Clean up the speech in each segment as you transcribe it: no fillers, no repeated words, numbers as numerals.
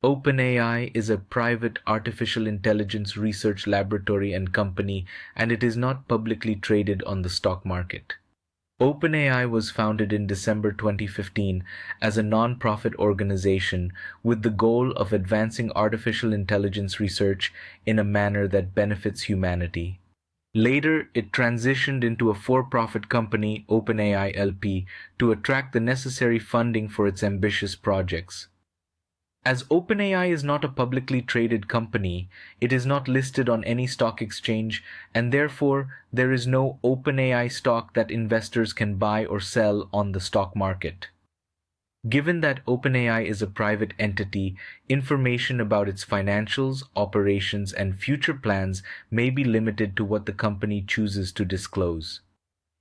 OpenAI is a private artificial intelligence research laboratory and company, and it is not publicly traded on the stock market. OpenAI was founded in December 2015 as a non-profit organization with the goal of advancing artificial intelligence research in a manner that benefits humanity. Later, it transitioned into a for-profit company, OpenAI LP, to attract the necessary funding for its ambitious projects. As OpenAI is not a publicly traded company, it is not listed on any stock exchange, and therefore there is no OpenAI stock that investors can buy or sell on the stock market. Given that OpenAI is a private entity, information about its financials, operations, and future plans may be limited to what the company chooses to disclose.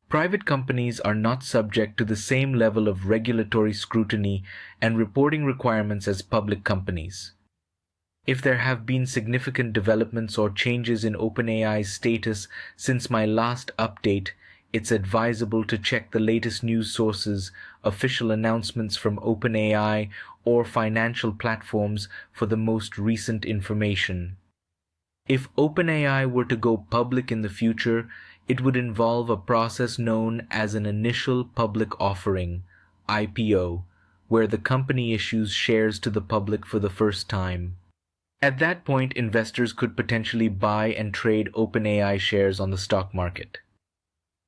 Private companies are not subject to the same level of regulatory scrutiny and reporting requirements as public companies. If there have been significant developments or changes in OpenAI's status since my last update, it's advisable to check the latest news sources, official announcements from OpenAI, or financial platforms for the most recent information. If OpenAI were to go public in the future, it would involve a process known as an initial public offering, IPO, where the company issues shares to the public for the first time. At that point, investors could potentially buy and trade OpenAI shares on the stock market.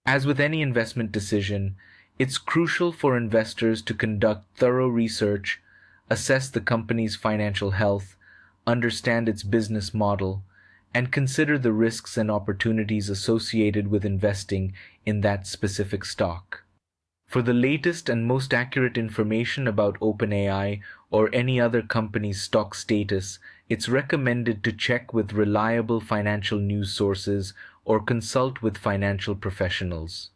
As with any investment decision, it's crucial for investors to conduct thorough research, assess the company's financial health, understand its business model, and consider the risks and opportunities associated with investing in that specific stock. For the latest and most accurate information about OpenAI or any other company's stock status, it's recommended to check with reliable financial news sources or consult with financial professionals.